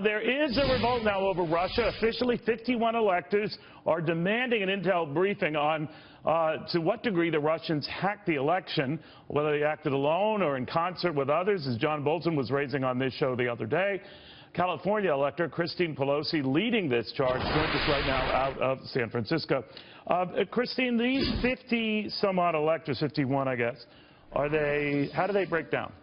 There is a revolt now over Russia. Officially, 51 electors are demanding an intel briefing on to what degree the Russians hacked the election, whether they acted alone or in concert with others, as John Bolton was raising on this show the other day. California Elector Christine Pelosi leading this charge joins us right now out of San Francisco. Christine, these 50-some-odd electors, 51, I guess, how do they break down?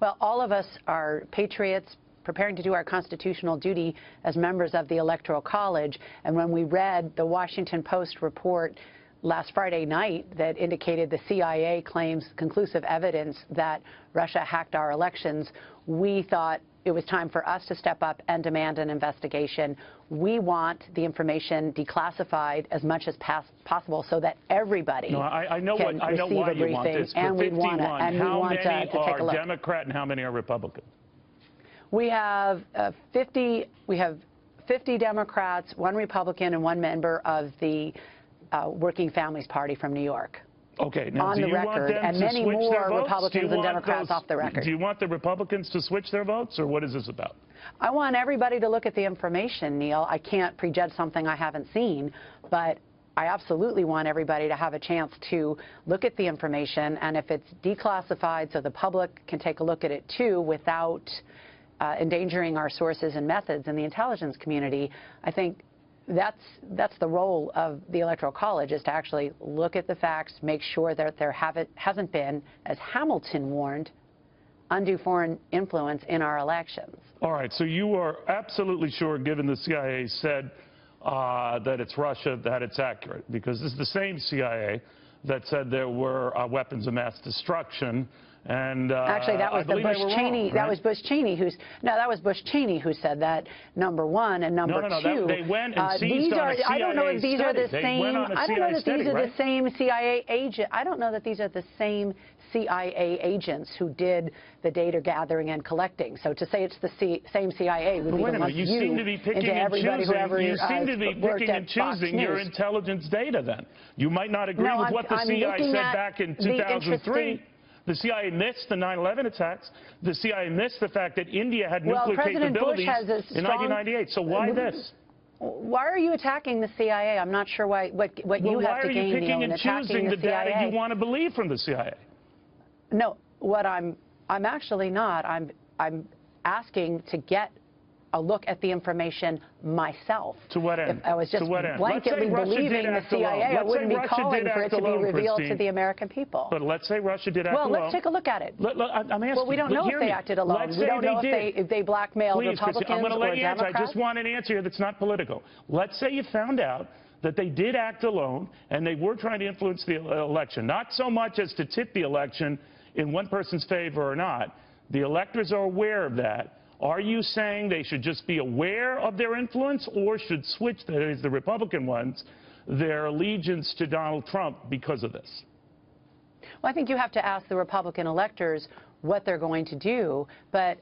Well, all of us are patriots preparing to do our constitutional duty as members of the Electoral College. And when we read the Washington Post report last Friday night that indicated the CIA claims conclusive evidence that Russia hacked our elections, we thought it was time for us to step up and demand an investigation. We want the information declassified as much as possible so that everybody I know can why you want this. And we want to, how many to take a look. are Democrat and how many are Republican? We have 50 Democrats, 1 Republican, and 1 member of the Working Families Party from New York. Okay, now on do the you record, want them and to many switch more their votes? Republicans and Democrats off the record. Do you want the Republicans to switch their votes, or what is this about? I want everybody to look at the information, Neil. I can't prejudge something I haven't seen, but I absolutely want everybody to have a chance to look at the information, and if it's declassified so the public can take a look at it too without endangering our sources and methods in the intelligence community, I think that's the role of the Electoral College, is to actually look at the facts, make sure that there hasn't been, as Hamilton warned, undue foreign influence in our elections. All right, so you are absolutely sure, given the CIA said that it's Russia, that it's accurate, because this is the same CIA that said there were weapons of mass destruction. And actually, that was Bush-Cheney. That was Bush-Cheney that was Bush-Cheney who said that. Number one, and number two. They went and seized on a CIA I don't know if these are the same. I don't know that these are the same CIA agent. I don't know that these are the same CIA agents who did the data gathering and collecting. So to say it's the same CIA would be to lump you seem to be picking and choosing your intelligence data. Then you might not agree with what the CIA said back in 2003. The CIA missed the 9/11 attacks. The CIA missed the fact that India had nuclear capabilities in 1998. So why this? Why are you attacking the CIA? I'm not sure what you have to gain, Neil, in attacking the CIA. Why are you picking and choosing the data you want to believe from the CIA? No, what I'm actually not. I'm asking to get a look at the information myself. To what end? If I was just blanketly believing the CIA, I wouldn't be calling for it to be revealed to the American people. But let's say Russia did act alone. Well, let's take a look at it. I'm asking. Well, we don't know if they acted alone. We don't know if they blackmailed Republicans I'm going to let you answer. Democrats. I just want an answer here that's not political. Let's say you found out that they did act alone and they were trying to influence the election, not so much as to tip the election in one person's favor or not. The electors are aware of that. Are you saying they should just be aware of their influence, or should switch, that is, the Republican ones, their allegiance to Donald Trump because of this? Well, I think you have to ask the Republican electors what they're going to do. But,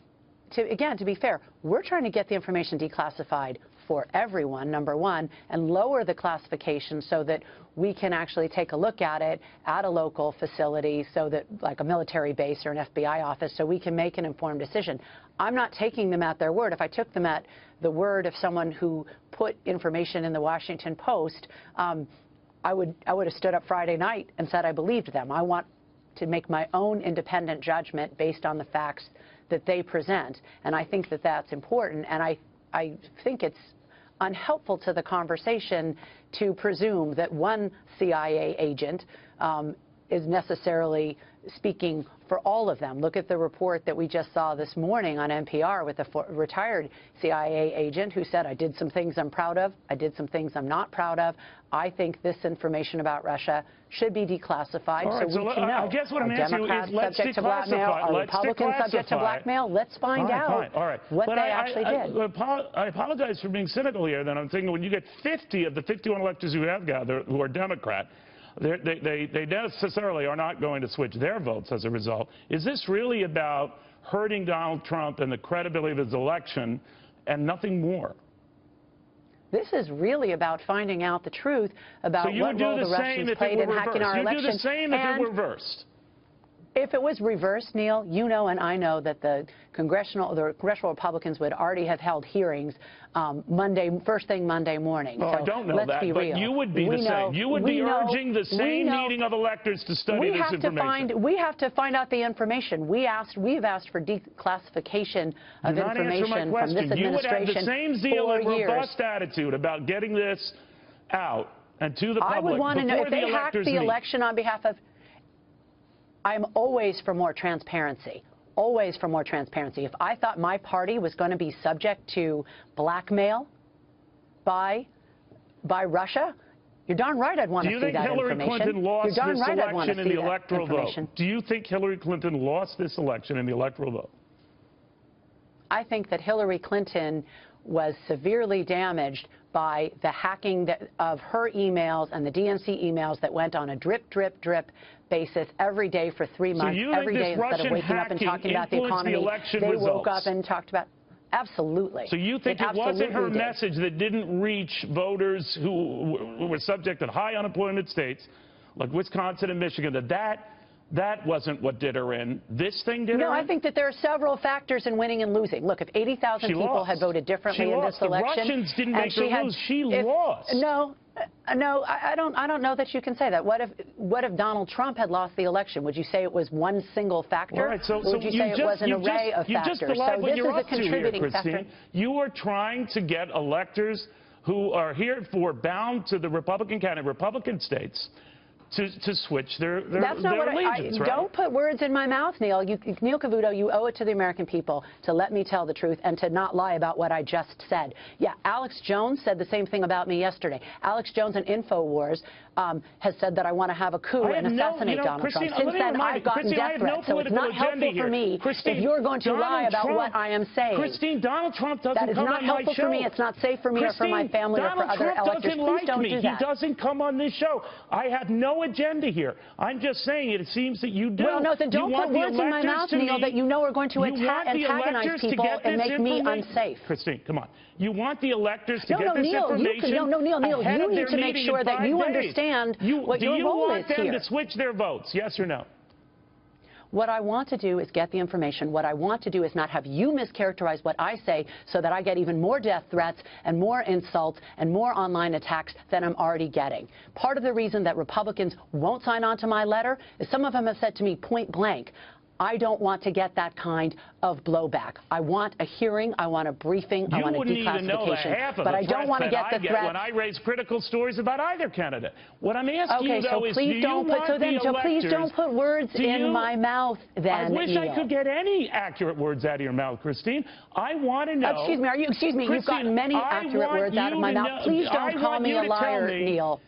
again, to be fair, we're trying to get the information declassified for everyone, number one, and lower the classification so that we can actually take a look at it at a local facility, so that, like a military base or an FBI office, so we can make an informed decision. I'm not taking them at their word. If I took them at the word of someone who put information in the Washington Post, I would have stood up Friday night and said I believed them. I want to make my own independent judgment based on the facts that they present, and I think that that's important. And I think it's unhelpful to the conversation to presume that one CIA agent is necessarily speaking for all of them. Look at the report that we just saw this morning on NPR with a retired CIA agent who said, I did some things I'm proud of, I did some things I'm not proud of. I think this information about Russia should be declassified, right, so we can know. I guess what I'm asking you is, let's subject to blackmail? Are Republicans subject to blackmail? Let's find out what they actually did. I apologize for being cynical here. Then I'm thinking, when you get 50 of the 51 electors who have gathered who are Democrat, they necessarily are not going to switch their votes as a result. Is this really about hurting Donald Trump and the credibility of his election and nothing more? This is really about finding out the truth about what role the Russians played in hacking our election. You do the same if it were reversed. If it was reversed, Neil, you know and I know that the congressional Republicans would already have held hearings first thing Monday morning. Oh, so I don't know let's that, be but real. you would be the same. You would be urging the same meeting of electors to study this information. We have to find out the information. We've asked for declassification of information from this administration. You would have the same zeal and years. robust attitude about getting this out and to the public. I would want to know if they hacked the election on behalf of. I'm always for more transparency. Always for more transparency. If I thought my party was going to be subject to blackmail by Russia, you're darn right I'd want to see that information. Do you think Hillary Clinton lost this election in the electoral vote? Do you think Hillary Clinton lost this election in the electoral vote? I think that Hillary Clinton was severely damaged by the hacking of her emails and the DNC emails that went on a drip, drip, drip basis every day for 3 months. Every day instead of waking up and talking about the economy, they woke up and talked about. Absolutely. So you think it wasn't her message that didn't reach voters who were subject to high unemployment states like Wisconsin and Michigan, that wasn't what did her in? This thing did her in? No, I think that there are several factors in winning and losing. Look, if 80,000 people had voted differently in this election, the Russians didn't make her lose. She lost. No, I don't know that you can say that. What if Donald Trump had lost the election? Would you say it was one single factor? All right, so would you say it was an array of factors? So this is a contributing factor. You are trying to get electors who are heretofore bound to the Republican candidate, Republican states, to switch their allegiance, right? Don't put words in my mouth, Neil. Neil Cavuto, you owe it to the American people to let me tell the truth and to not lie about what I just said. Yeah, Alex Jones said the same thing about me yesterday. Alex Jones on InfoWars has said that I want to have a coup and assassinate Donald Trump. Since then, I've gotten death threats, so it's not helpful for me if you're going to lie about what I am saying. Christine, Donald Trump doesn't come on my show. That is not helpful for me. It's not safe for me or for my family or for other electors. Please don't do that. He doesn't come on this show. I have no agenda here. I'm just saying it seems that you do. Well, no, then don't put words in my mouth, Neil, that you know are going to antagonize people and make me unsafe. Christine, come on. You want the electors to get this Neil, information? Neil, you need to make sure that you understand what your role is here. Do you want them to switch their votes, yes or no? What I want to do is get the information. What I want to do is not have you mischaracterize what I say so that I get even more death threats and more insults and more online attacks than I'm already getting. Part of the reason that Republicans won't sign on to my letter is some of them have said to me point blank, I don't want to get that kind of blowback. I want a hearing. I want a briefing. I want a declassification. You wouldn't even know the half of the threats that I get when I raise critical stories about either candidate. What I'm asking you, though, is please don't put words in my mouth, then, I wish Neil. I could get any accurate words out of your mouth, Christine. I want to know. Excuse me, you've gotten many accurate words out of my mouth. Please don't call me a liar, Neil.